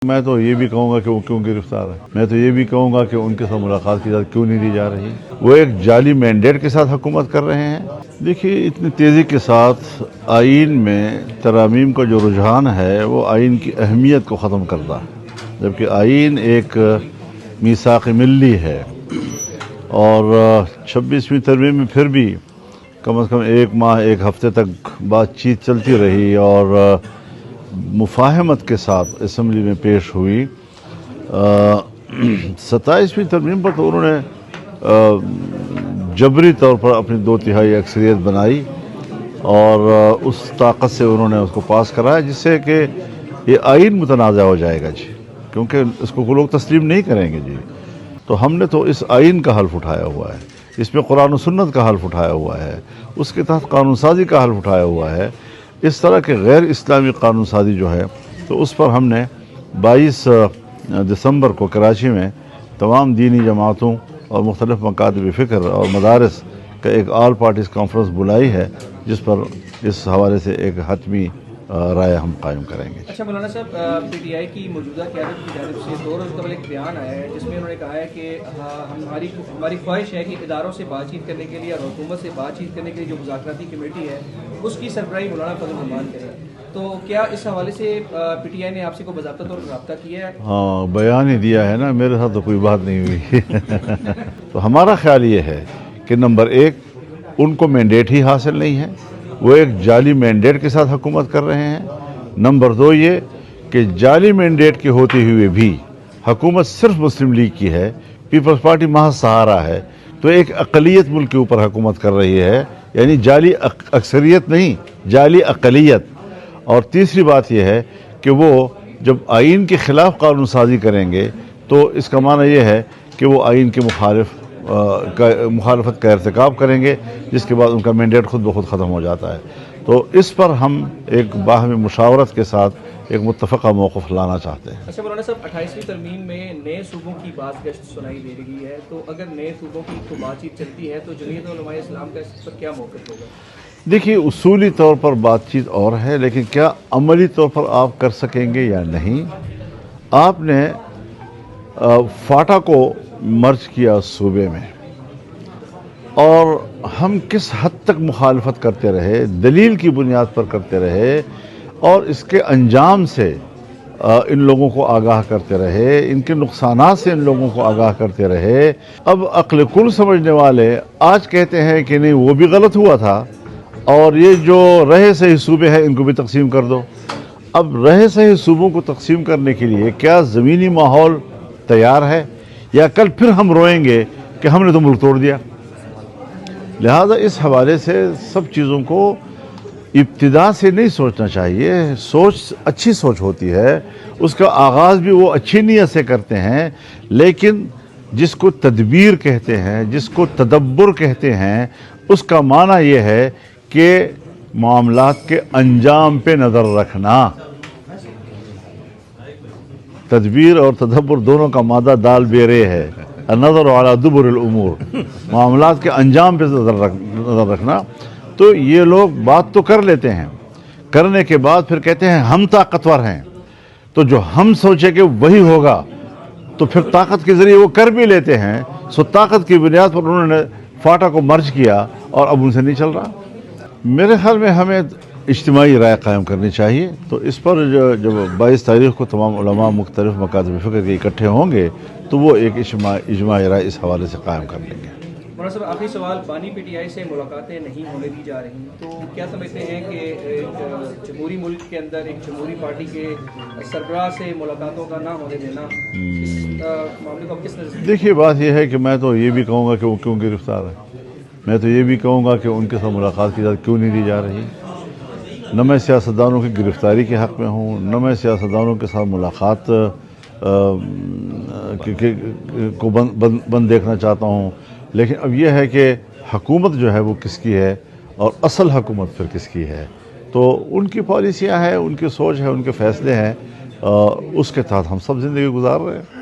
میں تو یہ بھی کہوں گا کہ وہ کیوں گرفتار ہے. میں تو یہ بھی کہوں گا کہ ان کے ساتھ ملاقات کی اجازت کیوں نہیں دی جا رہی. وہ ایک جعلی مینڈیٹ کے ساتھ حکومت کر رہے ہیں. دیکھیے اتنی تیزی کے ساتھ آئین میں ترامیم کا جو رجحان ہے وہ آئین کی اہمیت کو ختم کرتا ہے، جبکہ آئین ایک میثاق ملی ہے اور 26ویں ترمیم میں پھر بھی کم از کم ایک ماہ ایک ہفتے تک بات چیت چلتی رہی اور مفاہمت کے ساتھ اسمبلی میں پیش ہوئی. 27ویں ترمیم پر تو انہوں نے جبری طور پر اپنی 2/3 اکثریت بنائی اور اس طاقت سے انہوں نے اس کو پاس کرایا، جس سے کہ یہ آئین متنازع ہو جائے گا جی، کیونکہ اس کو لوگ تسلیم نہیں کریں گے جی. تو ہم نے تو اس آئین کا حلف اٹھایا ہوا ہے، اس میں قرآن و سنت کا حلف اٹھایا ہوا ہے، اس کے تحت قانون سازی کا حلف اٹھایا ہوا ہے. اس طرح کے غیر اسلامی قانون سازی جو ہے تو اس پر ہم نے 22 دسمبر کو کراچی میں تمام دینی جماعتوں اور مختلف مکاتب فکر اور مدارس کا ایک آل پارٹیز کانفرنس بلائی ہے، جس پر اس حوالے سے ایک حتمی رائے ہم قائم کریں گے. اچھا مولانا صاحب، پی ٹی آئی کی موجودہ قیادت کی جانب سے 2 روز قبل ایک بیان آیا ہے جس میں انہوں نے کہا ہے کہ ہماری خواہش ہے کہ اداروں سے بات چیت کرنے کے لیے اور حکومت سے بات چیت کرنے کے لیے جو مذاکراتی کمیٹی ہے اس کی سربراہی مولانا فضل الرحمان کرے. تو کیا اس حوالے سے پی ٹی آئی نے آپ سے کوئی باضابطہ طور پر رابطہ کیا ہے؟ ہاں، بیان ہی دیا ہے نا، میرے ساتھ تو کوئی بات نہیں ہوئی. تو ہمارا خیال یہ ہے کہ نمبر 1 ان کو مینڈیٹ ہی حاصل نہیں ہے، وہ ایک جعلی مینڈیٹ کے ساتھ حکومت کر رہے ہیں. نمبر 2 یہ کہ جعلی مینڈیٹ کے ہوتے ہوئے بھی حکومت صرف مسلم لیگ کی ہے، پیپلز پارٹی محض سہارا ہے، تو ایک اقلیت ملک کے اوپر حکومت کر رہی ہے، یعنی جعلی اکثریت نہیں، جعلی اقلیت. اور تیسری بات یہ ہے کہ وہ جب آئین کے خلاف قانون سازی کریں گے تو اس کا معنی یہ ہے کہ وہ آئین کے مخالفت کا ارتکاب کریں گے، جس کے بعد ان کا مینڈیٹ خود بخود ختم ہو جاتا ہے. تو اس پر ہم ایک باہمی مشاورت کے ساتھ ایک متفقہ موقف لانا چاہتے ہیں. اچھا مولانا صاحب، 28ویں ترمیم میں نئے صوبوں کی بات گشت سنائی دے رہی ہے، تو اگر نئے صوبوں کی بات چیت چلتی ہے تو جمعیت علماء اسلام کا اس پر کیا موقف ہوگا؟ دیکھیے اصولی طور پر بات چیت اور ہے، لیکن کیا عملی طور پر آپ کر سکیں گے یا نہیں. آپ نے فاٹا کو مرج کیا صوبے میں، اور ہم کس حد تک مخالفت کرتے رہے، دلیل کی بنیاد پر کرتے رہے، اور اس کے انجام سے ان لوگوں کو آگاہ کرتے رہے، ان کے نقصانات سے ان لوگوں کو آگاہ کرتے رہے. اب عقل کل سمجھنے والے آج کہتے ہیں کہ نہیں وہ بھی غلط ہوا تھا، اور یہ جو رہے صحیح صوبے ہیں ان کو بھی تقسیم کر دو. اب رہے صحیح صوبوں کو تقسیم کرنے کے لیے کیا زمینی ماحول تیار ہے، یا کل پھر ہم روئیں گے کہ ہم نے تو ملک توڑ دیا. لہذا اس حوالے سے سب چیزوں کو ابتدا سے نہیں سوچنا چاہیے. اچھی سوچ ہوتی ہے، اس کا آغاز بھی وہ اچھی نیت سے کرتے ہیں، لیکن جس کو تدبیر کہتے ہیں، جس کو تدبر کہتے ہیں، اس کا معنی یہ ہے کہ معاملات کے انجام پہ نظر رکھنا. تدبیر اور تدبر دونوں کا مادہ دال بیرے ہے، النظر علی دبر الامور، معاملات کے انجام پہ نظر رکھنا. تو یہ لوگ بات تو کر لیتے ہیں، کرنے کے بعد پھر کہتے ہیں ہم طاقتور ہیں، تو جو ہم سوچے کہ وہی ہوگا تو پھر طاقت کے ذریعے وہ کر بھی لیتے ہیں. سو طاقت کی بنیاد پر انہوں نے فاٹا کو مرج کیا اور اب ان سے نہیں چل رہا. میرے خیال میں ہمیں اجتماعی رائے قائم کرنی چاہیے. تو اس پر جب 22 تاریخ کو تمام علماء مختلف مکاتب فکر کے اکٹھے ہوں گے تو وہ ایک اجماعی رائے اس حوالے سے قائم کر لیں گے. مولانا صاحب، آخری سوال، بانی پی ٹی آئی سے ملاقاتیں نہیں ہونے دی جا رہی، تو کیا سمجھتے ہیں کہ ایک جمہوری ملک کے اندر ایک جمہوری پارٹی کے سربراہ سے ملاقاتوں کا نہ ہونے دینا اس معاملے کو کس نظر سے؟ دیکھیے بات یہ ہے کہ میں تو یہ بھی کہوں گا کہ وہ کیوں گرفتار ہے. میں تو یہ بھی کہوں گا کہ ان کے ساتھ ملاقات کی اجازت کیوں نہیں دی جا رہی. نہ میں سیاستدانوں کی گرفتاری کے حق میں ہوں، نہ میں سیاستدانوں کے ساتھ ملاقات کو بند دیکھنا چاہتا ہوں. لیکن اب یہ ہے کہ حکومت جو ہے وہ کس کی ہے اور اصل حکومت پھر کس کی ہے. تو ان کی پالیسیاں ہیں، ان کی سوچ ہے، ان کے فیصلے ہیں، اس کے تحت ہم سب زندگی گزار رہے ہیں.